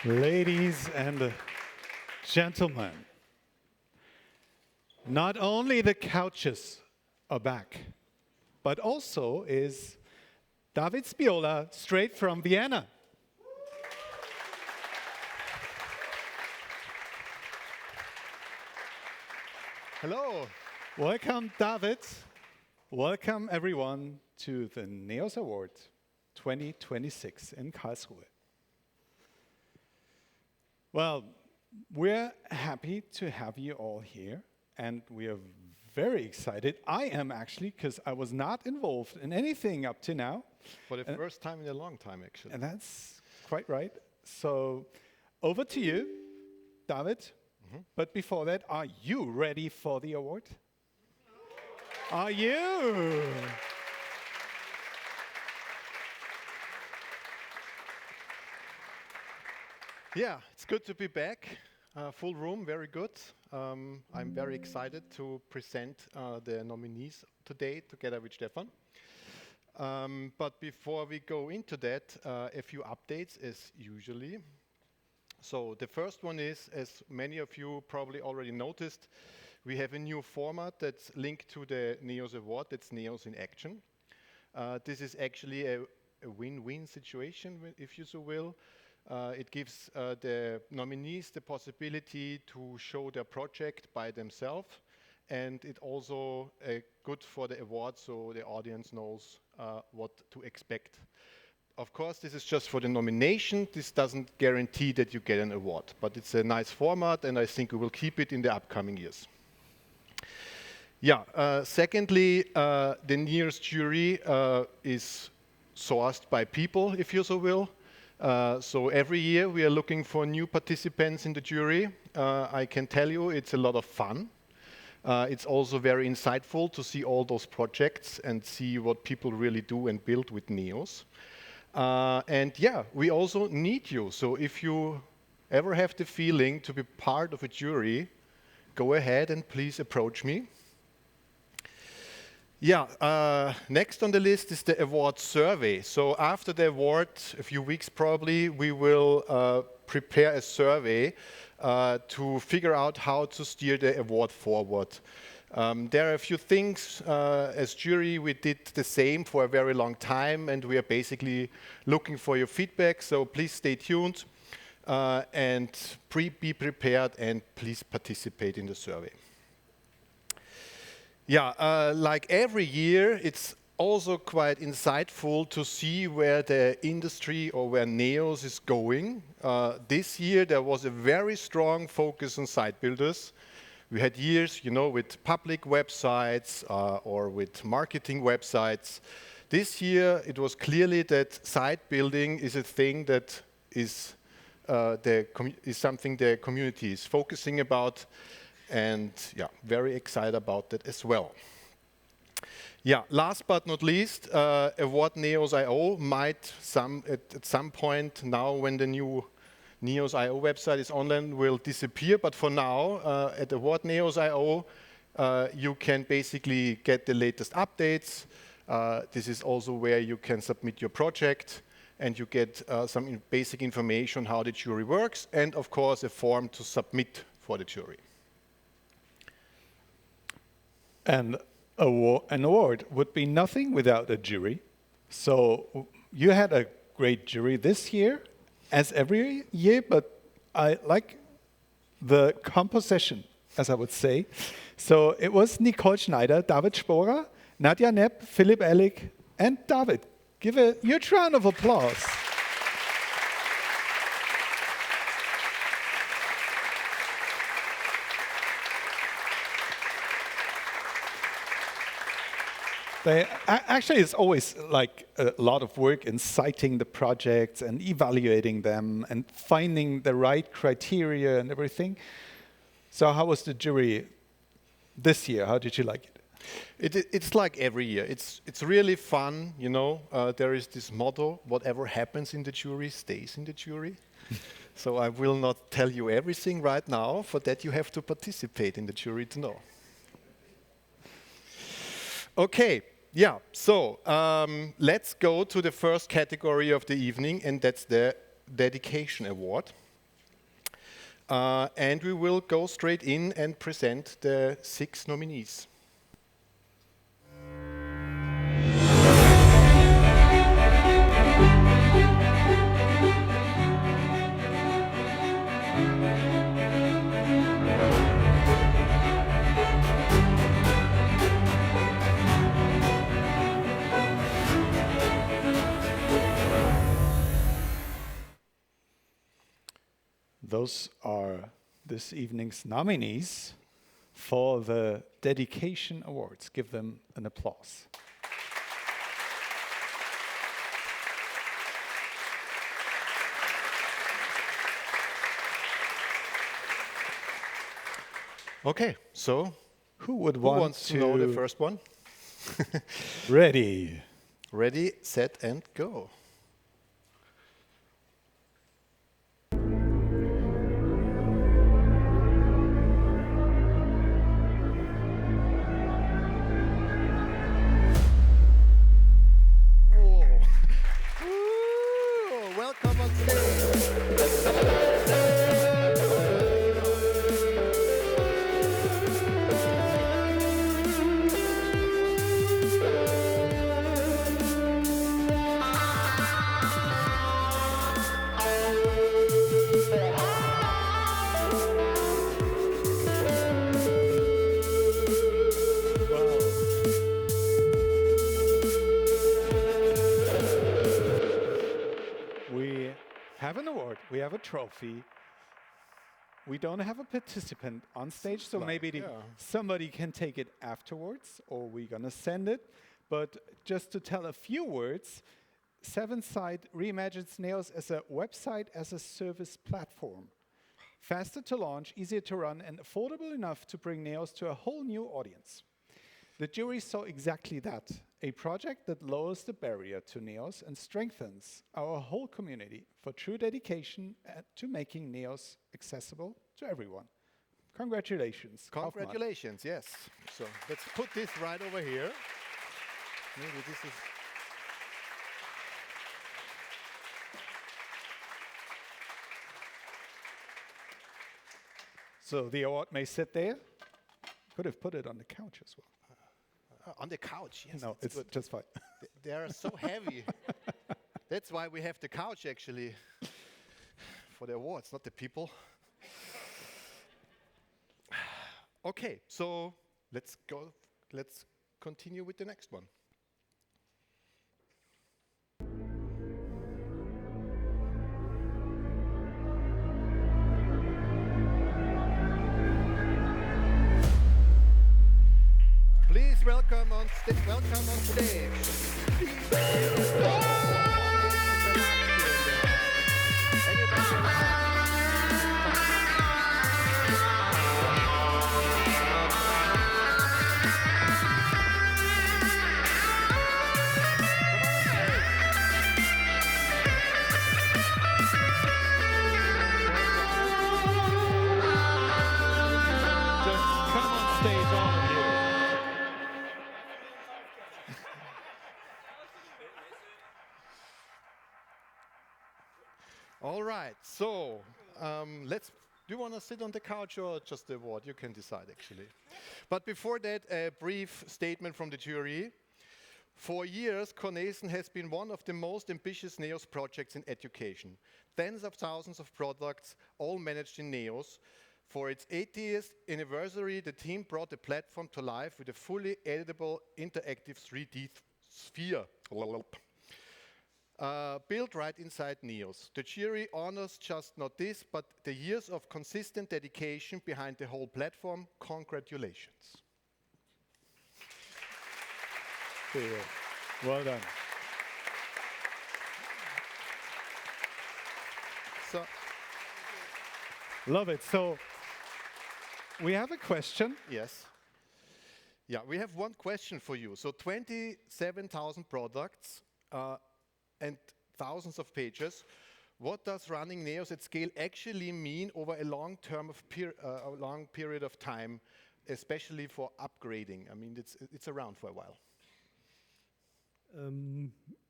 Ladies and gentlemen, not only the couches are back, but also is David Spiola, straight from Vienna. Hello. Welcome, David. Welcome, everyone, to the NEOS Award 2026 in Karlsruhe. Well, we're happy to have you all here, and we are very excited. I am actually, because I was not involved in anything up to now. For the first time in a long time, actually. And that's quite right. So, over to you, David. But before that, are you ready for the award? Are you? Yeah, it's good to be back. Full room, very good. I'm very excited to present the nominees today together with Stefan. But before we go into that, a few updates as usually. So the first one is, as many of you probably already noticed, we have a new format that's linked to the NEOS Award, that's NEOS in Action. This is actually a win-win situation, if you so will. It gives the nominees the possibility to show their project by themselves, and it also good for the award so the audience knows what to expect. Of course, this is just for the nomination. This doesn't guarantee that you get an award, but it's a nice format, and I think we will keep it in the upcoming years. Yeah. Secondly, the NEOS jury is sourced by people, if you so will. So every year we are looking for new participants in the jury. I can tell you it's a lot of fun. It's also very insightful to see all those projects and see what people really do and build with NEOS. And yeah, we also need you. So if you ever have the feeling to be part of a jury, go ahead and please approach me. Yeah, next on the list is the award survey. So after the award, a few weeks probably, we will prepare a survey to figure out how to steer the award forward. There are a few things, as jury, we did the same for a very long time, and we are basically looking for your feedback, so please stay tuned and be prepared and please participate in the survey. Yeah, like every year, it's also quite insightful to see where the industry or where NEOS is going. This year, there was a very strong focus on site builders. We had years, with public websites or with marketing websites. This year, it was clearly that site building is a thing that is something the community is focusing about, and yeah, very excited about that as well. Yeah, last but not least, Award NEOS.io might at some point now, when the new NEOS.io website is online, will disappear. But for now, at Award NEOS.io, you can basically get the latest updates. This is also where you can submit your project, and you get some basic information how the jury works, and of course, a form to submit for the jury. And an award would be nothing without a jury. So you had a great jury this year, as every year, but I like the composition, as I would say. So it was Nicole Schneider, David Sporer, Nadja Nepp, Philipp Ellig, and David. Give a huge round of applause. Actually, it's always like a lot of work in citing the projects and evaluating them and finding the right criteria and everything. So how was the jury this year? How did you like it? It's like every year. It's really fun, There is this motto, whatever happens in the jury stays in the jury. So I will not tell you everything right now. For that, you have to participate in the jury to know. Okay, yeah, so let's go to the first category of the evening, and that's the Dedication Award. And we will go straight in and present the 6 nominees. Those are this evening's nominees for the Dedication Awards. Give them an applause. Okay, so Who would who want wants to know the first one? Ready. Ready, set, and go. Whoa. Woo, welcome on stage. We have an award, we have a trophy. We don't have a participant on stage, so like, maybe yeah. somebody can take it afterwards, or we're gonna send it. But just to tell a few words, Seven Side reimagines Neos as a website as a service platform. Faster to launch, easier to run, and affordable enough to bring Neos to a whole new audience. The jury saw exactly that, a project that lowers the barrier to Neos and strengthens our whole community for true dedication to making Neos accessible to everyone. Congratulations. Kaufmann. Congratulations, yes. So let's put this right over here. Maybe this is. So the award may sit there. Could have put it on the couch as well. On the couch, yes. No, that's it's good. just fine. They are so heavy. That's why we have the couch actually for the awards, not the people. Okay, so let's go. Let's continue with the next one. Please welcome on stage. Just come on stage, all of you. All right, so let's. Do you want to sit on the couch or just the award? You can decide, actually. But before that, a brief statement from the jury. For years, Cornesen has been one of the most ambitious NEOS projects in education. Tens of thousands of products, all managed in NEOS. For its 80th anniversary, the team brought the platform to life with a fully editable, interactive 3D sphere. Built right inside NEOS. The jury honors just not this, but the years of consistent dedication behind the whole platform. Congratulations. Cool. Well done. So, Love it. So we have a question. yes. Yeah, we have one question for you. So 27,000 products and thousands of pages. What does running NEOS at scale actually mean over a long period of time, especially for upgrading? I mean, it's around for a while.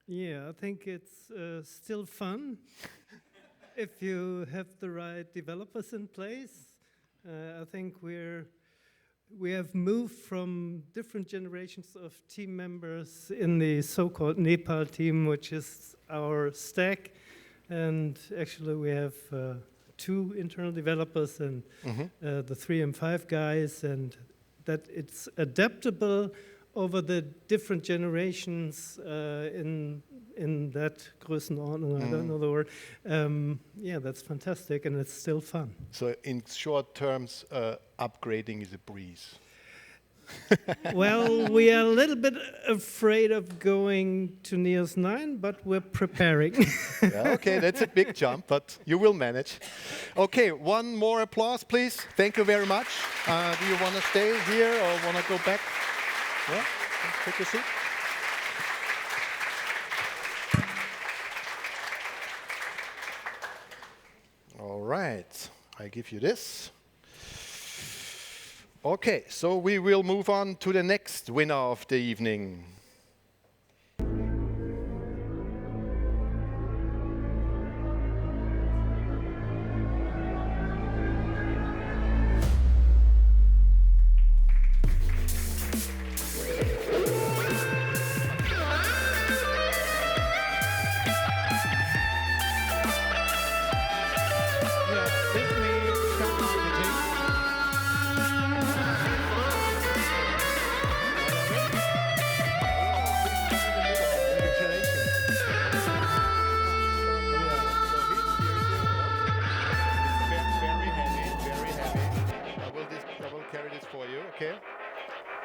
Yeah, I think it's still fun. if you have the right developers in place, I think we have moved from different generations of team members in the so-called Nepal team, which is our stack, and actually we have 2 internal developers and the 3 and 5 guys, and that it's adaptable over the different generations in that Größenordnung, I don't know the word. Yeah, that's fantastic, and it's still fun. So in short terms, upgrading is a breeze. Well, we are a little bit afraid of going to NEOS 9, but we're preparing. Yeah, okay, that's a big jump, but you will manage. Okay, one more applause, please. Thank you very much. Do you want to stay here or want to go back? Yeah, take a seat. All right, I give you this. Okay, so we will move on to the next winner of the evening.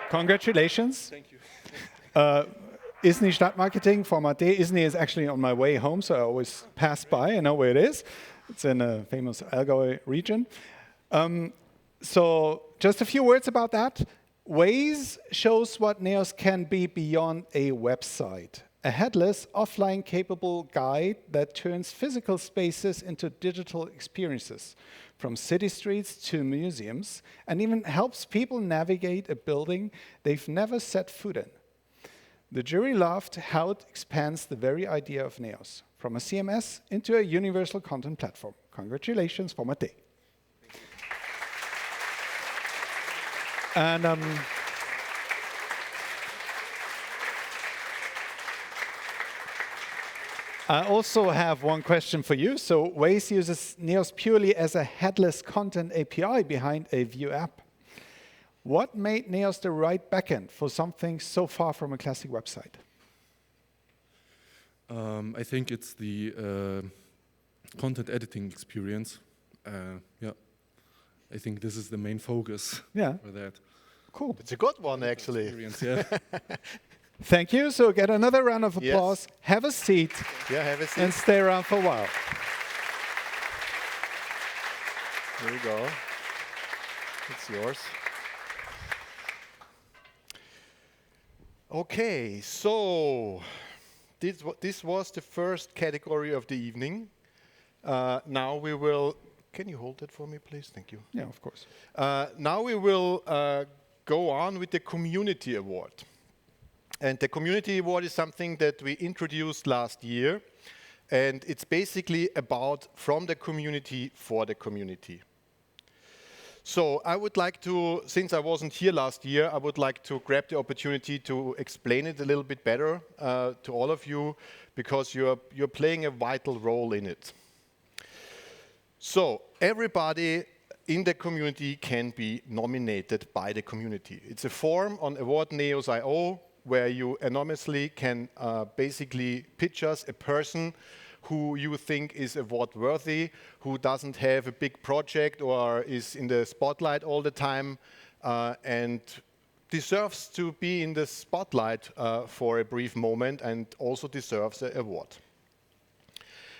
Congratulations. Thank you. ISNI Stadtmarketing, Format D. ISNI is actually on my way home, so I always pass by. I know where it is. It's in a famous Allgäu region. So just a few words about that. Waze shows what NEOS can be beyond a website. A headless, offline-capable guide that turns physical spaces into digital experiences, from city streets to museums, and even helps people navigate a building they've never set foot in. The jury loved how it expands the very idea of NEOS, from a CMS into a universal content platform. Congratulations, Format D. And I also have one question for you. So Waze uses NEOS purely as a headless content API behind a Vue app. What made NEOS the right backend for something so far from a classic website? I think it's the content editing experience. Yeah, I think this is the main focus for that. Cool. It's a good one, actually. Yeah. Thank you. So get another round of applause. Yes. Have a seat. Yeah, have a seat. And stay around for a while. Here we go. It's yours. Okay, so this was the first category of the evening. Now we will. Can you hold that for me, please? Thank you. Yeah, of course. Now we will go on with the Community Award. And the Community Award is something that we introduced last year. And it's basically about from the community for the community. So I would like to, since I wasn't here last year, I would like to grab the opportunity to explain it a little bit better to all of you, because you're playing a vital role in it. So everybody in the community can be nominated by the community. It's a form on awardneos.io where you anonymously can basically pitch us a person who you think is award-worthy, who doesn't have a big project or is in the spotlight all the time, and deserves to be in the spotlight for a brief moment and also deserves an award.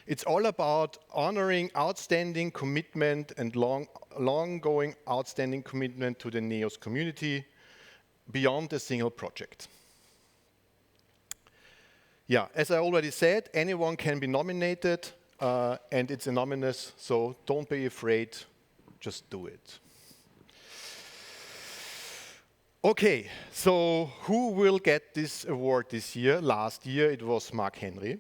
It's all about honoring outstanding commitment and long-going outstanding commitment to the NEOS community beyond a single project. Yeah, as I already said, anyone can be nominated, and it's anonymous, so don't be afraid, just do it. Okay, so who will get this award this year? Last year it was Mark Henry.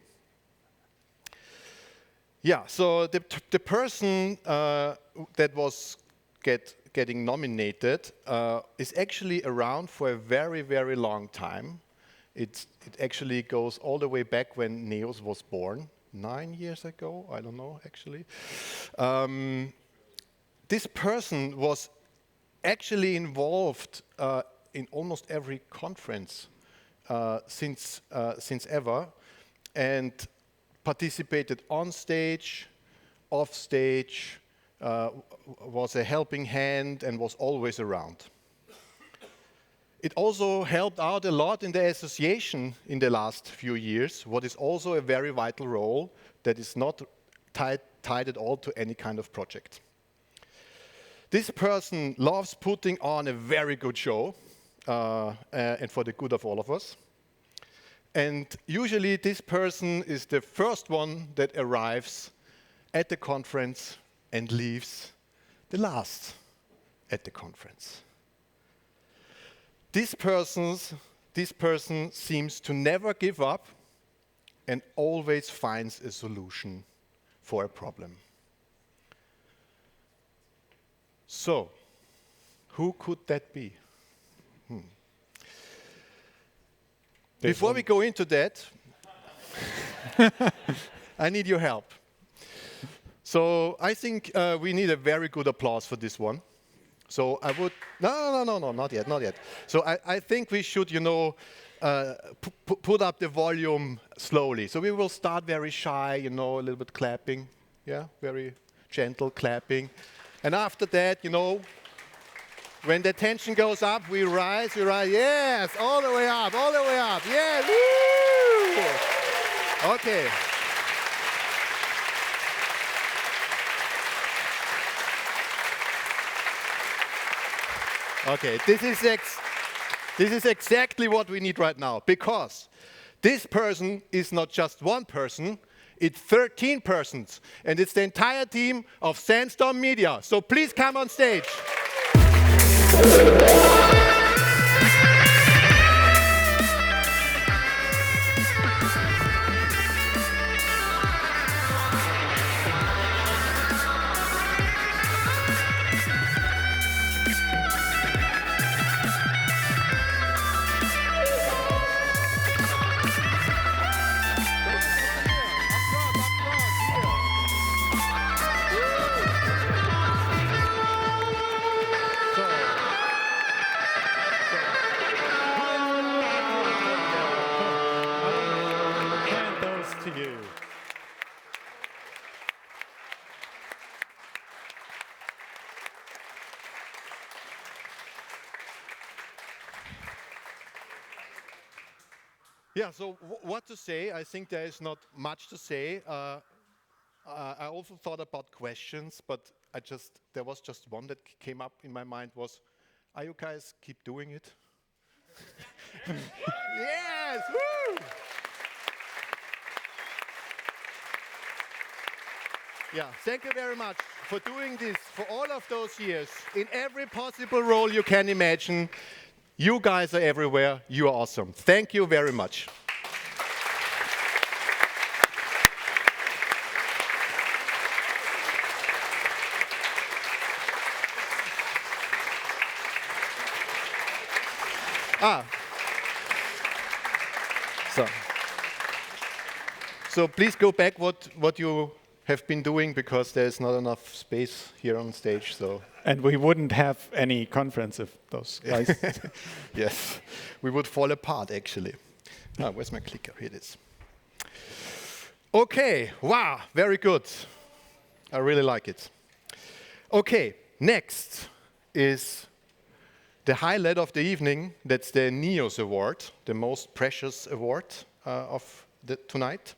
Yeah, so the person that was getting nominated is actually around for a very, very long time. It actually goes all the way back when Neos was born, 9 years ago, I don't know, actually. This person was actually involved in almost every conference since ever, and participated on stage, off stage, was a helping hand, and was always around. It also helped out a lot in the association in the last few years, what is also a very vital role that is not tied at all to any kind of project. This person loves putting on a very good show, and for the good of all of us. And usually this person is the first one that arrives at the conference and leaves the last at the conference. This person seems to never give up and always finds a solution for a problem. So, who could that be? Before we go into that, I need your help. So I think we need a very good applause for this one. So I would, no, not yet. So I think we should, put up the volume slowly. So we will start very shy, a little bit clapping, yeah, very gentle clapping. And after that, when the tension goes up, we rise, yes, all the way up, yeah, woo! Okay. Okay, this is exactly what we need right now, because this person is not just one person, it's 13 persons, and it's the entire team of Sandstorm Media. So please come on stage. Hand those to you. Yeah, so what to say? I think there is not much to say. I also thought about questions, but there was just one that came up in my mind was, are you guys keep doing it? Yes, woo! Yeah, thank you very much for doing this for all of those years, in every possible role you can imagine. You guys are everywhere. You are awesome. Thank you very much. So please go back what you have been doing, because there's not enough space here on stage. So. And we wouldn't have any conference if those guys. Yes, we would fall apart actually. Where's my clicker? Here it is. Okay, wow, very good. I really like it. Okay, next is the highlight of the evening. That's the NEOS Award, the most precious award of tonight.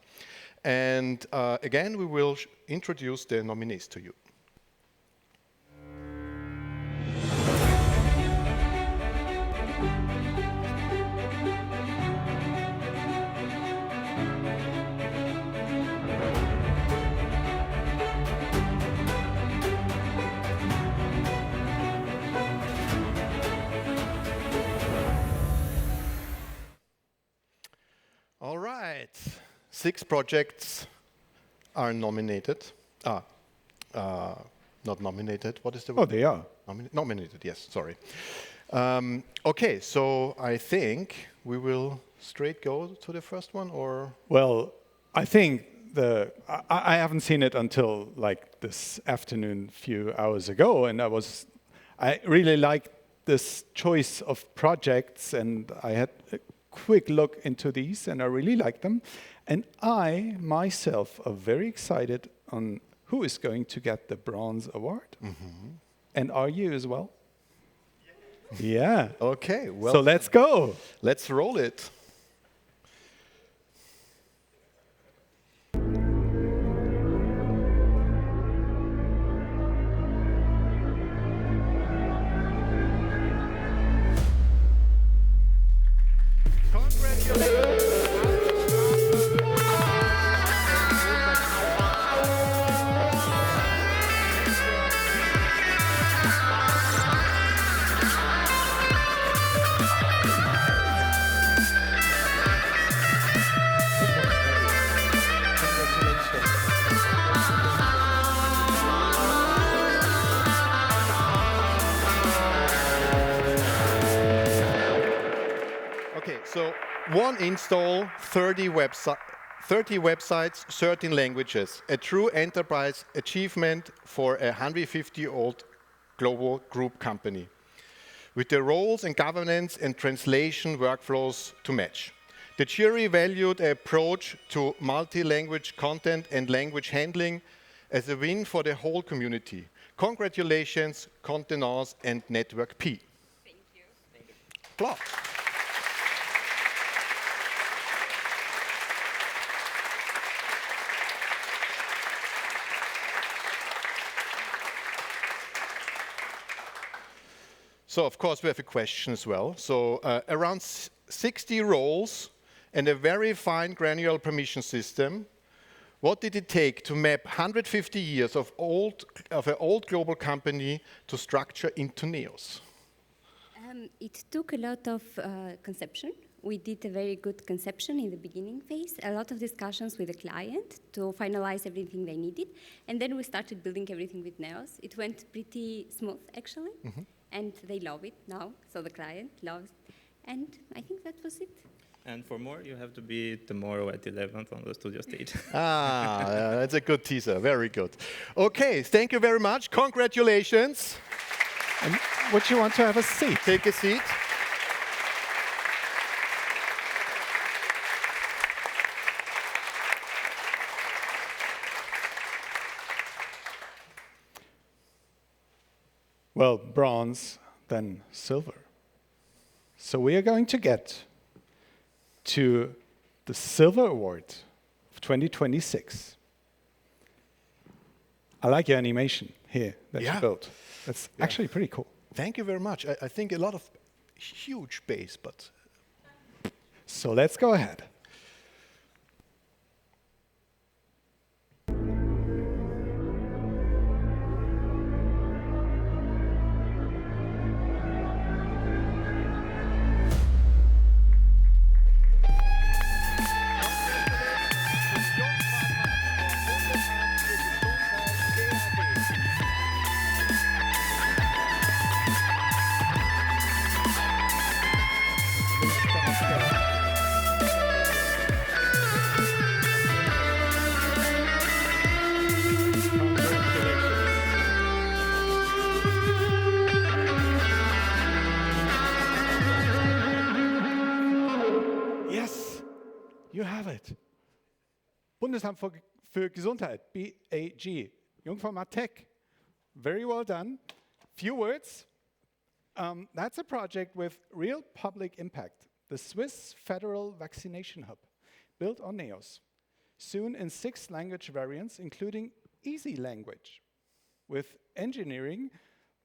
And again, we will introduce the nominees to you. All right, 6 projects are nominated. Not nominated. What is the Oh, word? they are. Nominated, yes, sorry. Okay, so I think we will straight go to the first one, or? Well, I think I haven't seen it until like this afternoon, few hours ago, and I really liked this choice of projects, and I had a quick look into these, and I really like them. And I myself are very excited on who is going to get the bronze award. And are you as well? Yeah. Okay, well, So let's go. let's roll it. Okay, so one install, 30 websites, 13 languages. A true enterprise achievement for a 150-year-old global group company, with the roles and governance and translation workflows to match. The jury valued the approach to multi-language content and language handling as a win for the whole community. Congratulations, Contenance and Network P. Thank you. Applause. So, of course, we have a question as well. So, around 60 roles and a very fine granular permission system. What did it take to map 150 years of an old global company to structure into NEOS? It took a lot of conception. We did a very good conception in the beginning phase, a lot of discussions with the client to finalize everything they needed. And then we started building everything with NEOS. It went pretty smooth, actually. And they love it now, so the client loves it. And I think that was it. And for more, you have to be tomorrow at 11th on the studio stage. That's a good teaser. Very good. Okay, thank you very much. Congratulations. And would you want to have a seat? Take a seat. Well, bronze, then silver. So we are going to get to the Silver Award of 2026. I like your animation here that Yeah. you built. That's actually pretty cool. Thank you very much. I think a lot of huge bass, but So let's go ahead. Yes, you have it. Bundesamt für Gesundheit, BAG, Jungformat Tech. Very well done. Few words. That's a project with real public impact. The Swiss Federal Vaccination Hub, built on NEOS. Soon in 6 language variants, including easy language. With engineering,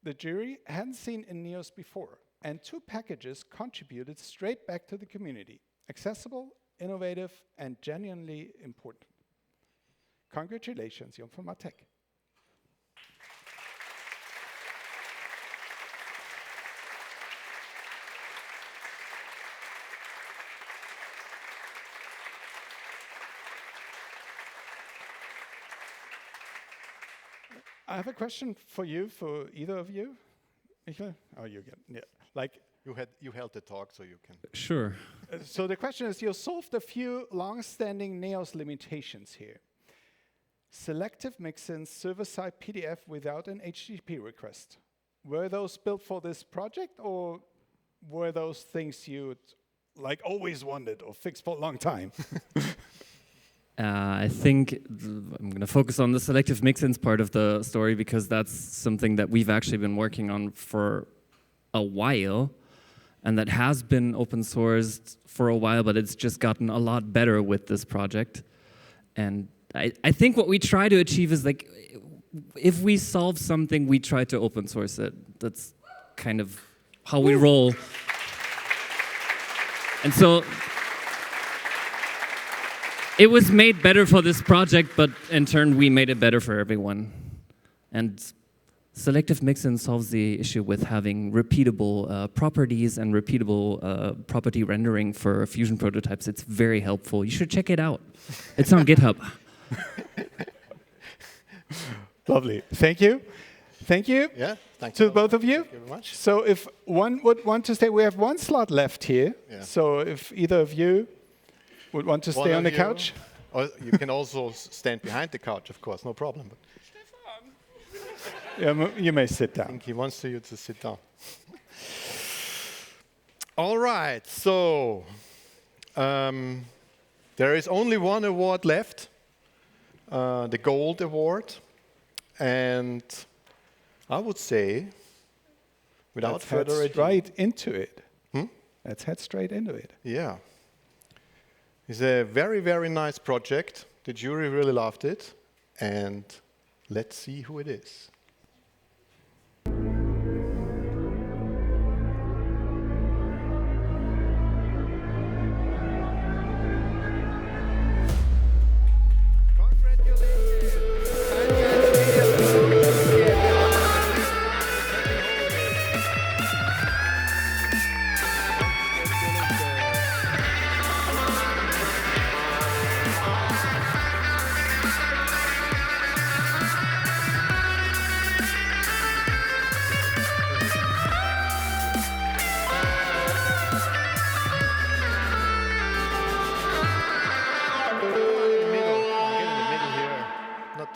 the jury hadn't seen in NEOS before, and 2 packages contributed straight back to the community. Accessible, innovative, and genuinely important. Congratulations, Jungformat Tech. I have a question for you, for either of you. Michael? Oh, you get, yeah. Like, You held the talk, so you can. Sure. so the question is, you solved a few long-standing NEOS limitations here. Selective mixins, server-side PDF without an HTTP request. Were those built for this project, or were those things you'd like always wanted or fixed for a long time? I think I'm going to focus on the selective mixins part of the story because that's something that we've actually been working on for a while, and that has been open sourced for a while, but it's just gotten a lot better with this project. And I think what we try to achieve is, like, if we solve something, we try to open source it. That's kind of how we roll. And so it was made better for this project, but in turn, we made it better for everyone. And selective mixin solves the issue with having repeatable properties and repeatable property rendering for Fusion prototypes. It's very helpful. You should check it out. It's on GitHub. Lovely. Thank you. Thank you Yeah, thank to you. both of you. Thank you very much. So if one would want to stay, we have one slot left here. Yeah. So if either of you would want to One stay of on the you- couch. Or you can also stand behind the couch, of course, no problem. But Yeah, you may sit I down. think he wants you to sit down. All right, so there is only one award left, the Gold Award. And I would say, without Let's head further ado, right into it. Hmm? Let's head straight into it. yeah. It's a very, very nice project. The jury really loved it. And let's see who it is.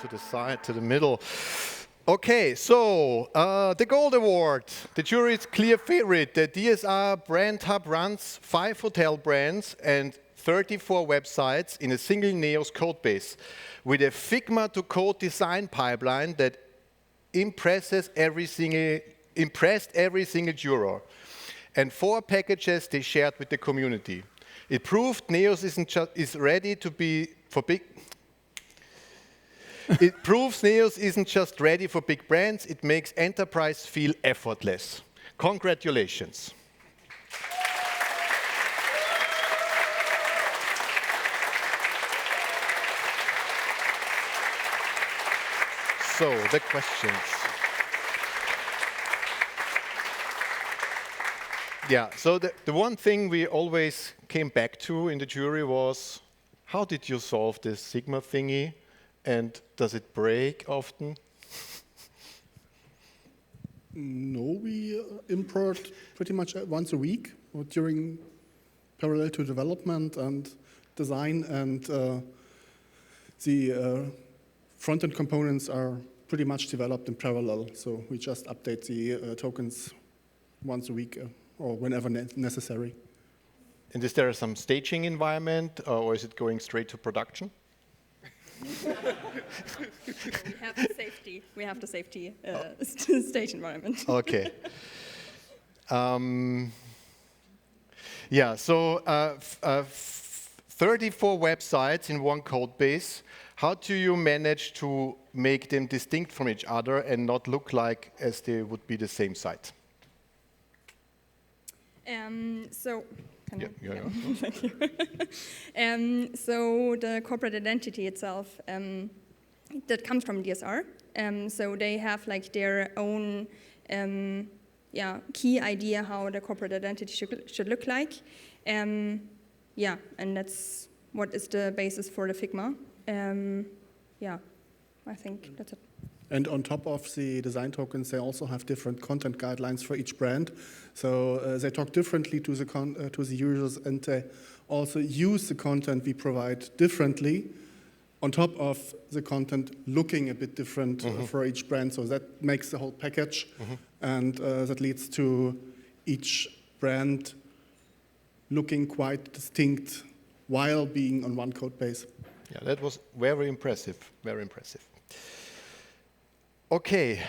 To the side, to the middle. Okay, so the Gold Award. The jury's clear favorite. The DSR Brand Hub runs 5 hotel brands and 34 websites in a single NEOS codebase with a Figma to code design pipeline that impressed every single juror, and 4 packages they shared with the community. It proved NEOS is ready to be for big. It proves NEOS isn't just ready for big brands, it makes enterprise feel effortless. Congratulations. So, the questions. Yeah, so the one thing we always came back to in the jury was, how did you solve this Sigma thingy? And does it break often? No, we import pretty much once a week or during parallel to development and design, and the front-end components are pretty much developed in parallel. So we just update the tokens once a week or whenever necessary. And is there some staging environment, or is it going straight to production? We have the safety stage environment. Okay. Yeah, so 34 websites in one code base. How do you manage to make them distinct from each other and not look like as they would be the same site? Can I? Yeah. Thank you. So the corporate identity itself, that comes from DSR. So they have like their own key idea how the corporate identity should look like. And that's what is the basis for the Figma. I think that's it. And on top of the design tokens, they also have different content guidelines for each brand. So they talk differently to the users, and they also use the content we provide differently on top of the content looking a bit different for each brand. So that makes the whole package, and that leads to each brand looking quite distinct while being on one code base. Yeah, that was very impressive, very impressive. Okay,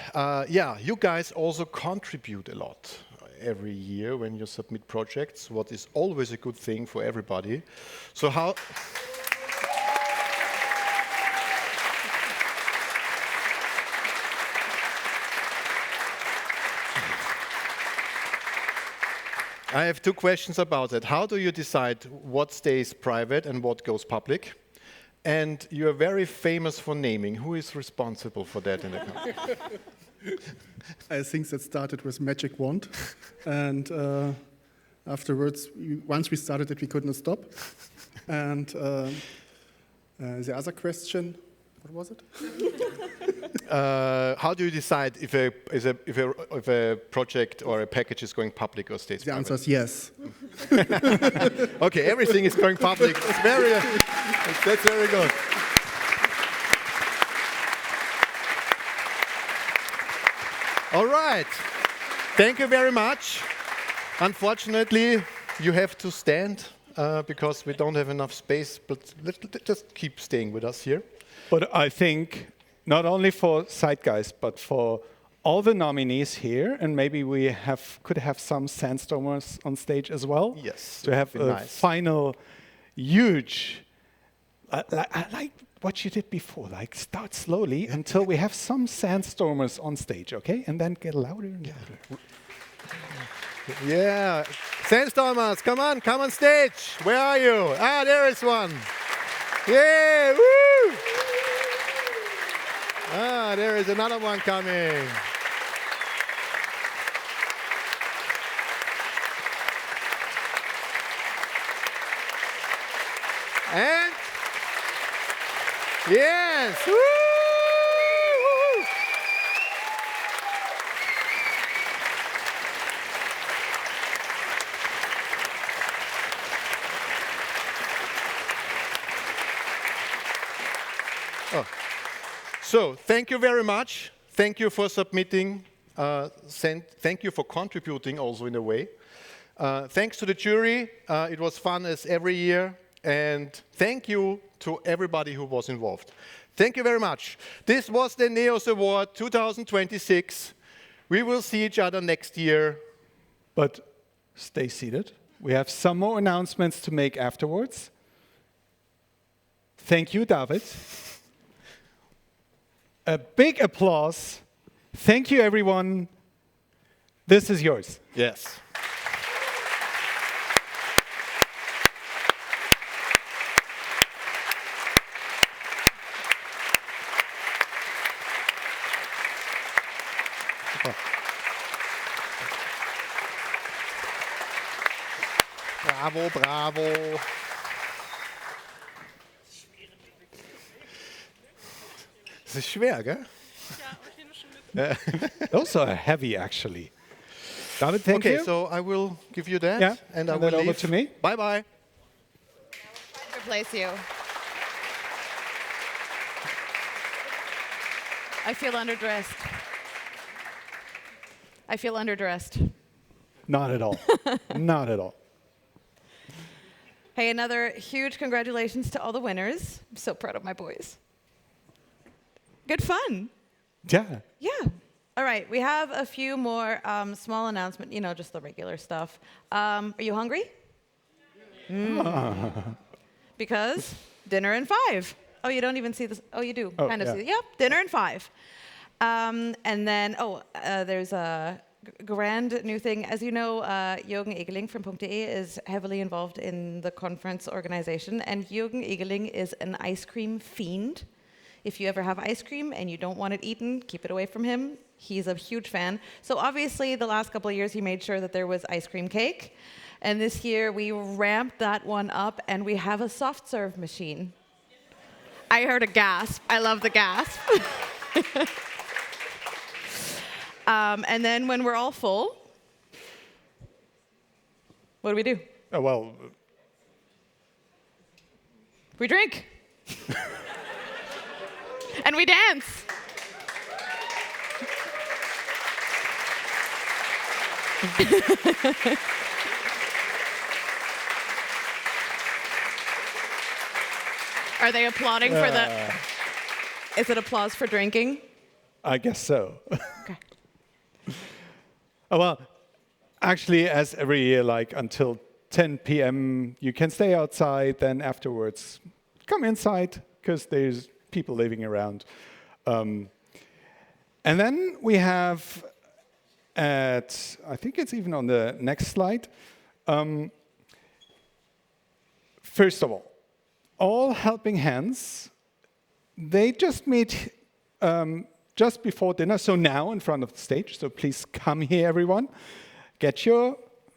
yeah, you guys also contribute a lot every year when you submit projects, what is always a good thing for everybody. So how... I have two questions about that. How do you decide what stays private and what goes public? And you are very famous for naming. Who is responsible for that in the company? I think that started with Magic Wand, and afterwards, once we started it, we couldn't stop. And the other question, what was it? How do you decide if a project or a package is going public or stays The private? answer is yes. Okay, everything is going public. It's very, that's very good. All right. Thank you very much. Unfortunately, you have to stand because we don't have enough space, but let's just keep staying with us here. But I think not only for Zeitgeist, but for all the nominees here, and maybe we could have some Sandstormers on stage as well. Yes, To have that'd be a nice. final huge, I like what you did before, like start slowly until we have some Sandstormers on stage, okay? And then get louder and louder. Yeah. Sandstormers, come on stage. Where are you? Ah, there is one. Yeah, woo! Ah, there is another one coming. And yes, woo! So, thank you very much. Thank you for submitting. Thank you for contributing also in a way. Thanks to the jury. It was fun as every year. And thank you to everybody who was involved. Thank you very much. This was the NEOS Award 2026. We will see each other next year. But stay seated. We have some more announcements to make afterwards. Thank you, David. A big applause. Thank you, everyone. This is yours. Yes. Bravo, bravo. Das ist schwer, gell? Those are heavy, actually. David, thank Okay, you. so I will give you that, Yeah, and I hand will that over leave. to me. Bye-bye. Replace you. I feel underdressed. I feel underdressed. Not at all. Not at all. Hey, another huge congratulations to all the winners. I'm so proud of my boys. Good fun. Yeah. Yeah. All right, we have a few more small announcements, you know, just the regular stuff. Are you hungry? Because dinner in 5. Oh, you don't even see this. Oh, you do. Oh, kind of yeah. see. Yep, dinner in 5. And then, there's a grand new thing. As you know, Jürgen Egeling from Punkt.de is heavily involved in the conference organization, and Jürgen Egeling is an ice cream fiend. If you ever have ice cream and you don't want it eaten, keep it away from him. He's a huge fan. So obviously, the last couple of years, he made sure that there was ice cream cake. And this year, we ramped that one up, and we have a soft serve machine. I heard a gasp. I love the gasp. And then when we're all full, what do? Well, We drink. And we dance. Are they applauding for the... Is it applause for drinking? I guess so. Okay. Well, actually, as every year, like until 10 p.m., you can stay outside. Then afterwards, come inside because there's people living around. And then we have I think it's even on the next slide. First of all helping hands, they just meet just before dinner, so now in front of the stage. So please come here, everyone. Get your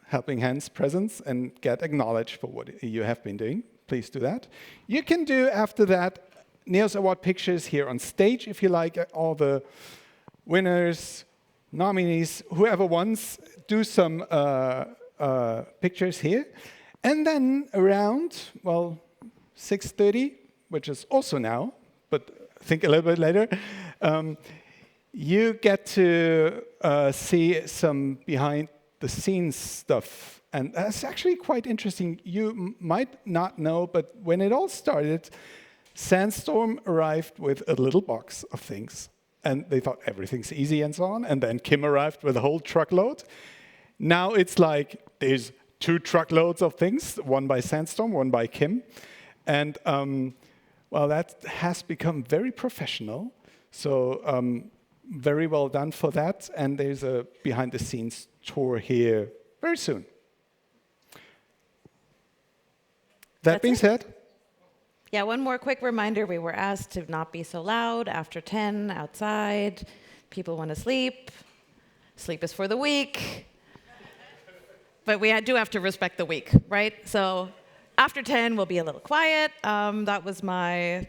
helping hands presents and get acknowledged for what you have been doing. Please do that. You can do after that NEOS Award pictures here on stage if you like. All the winners, nominees, whoever wants, do some pictures here. And then around, well, 6:30, which is also now, but think a little bit later, you get to see some behind-the-scenes stuff. And that's actually quite interesting. You might not know, but when it all started, Sandstorm arrived with a little box of things. And they thought everything's easy and so on. And then Kim arrived with a whole truckload. Now it's like there's 2 truckloads of things, one by Sandstorm, one by Kim. And well, that has become very professional. So very well done for that. And there's a behind-the-scenes tour here very soon. That being said, Yeah, one more quick reminder. We were asked to not be so loud after 10 outside. People want to sleep. Sleep is for the weak. But we do have to respect the weak, right? So after 10, we'll be a little quiet. That was my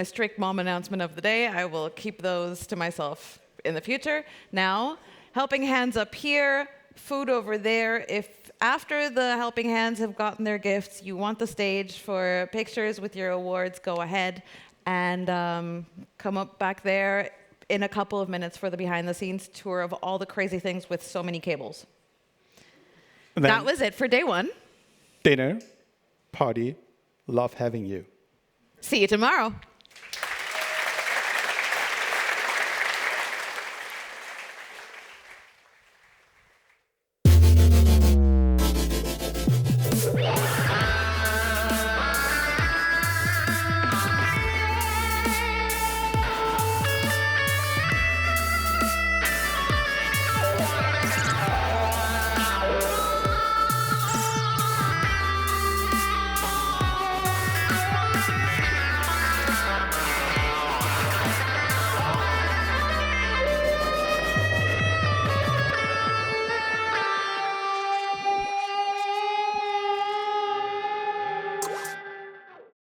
strict mom announcement of the day. I will keep those to myself in the future. Now, helping hands up here, food over there. If after the helping hands have gotten their gifts, you want the stage for pictures with your awards, go ahead and come up back there in a couple of minutes for the behind-the-scenes tour of all the crazy things with so many cables. That was it for day 1. Dinner, party, love having you. See you tomorrow.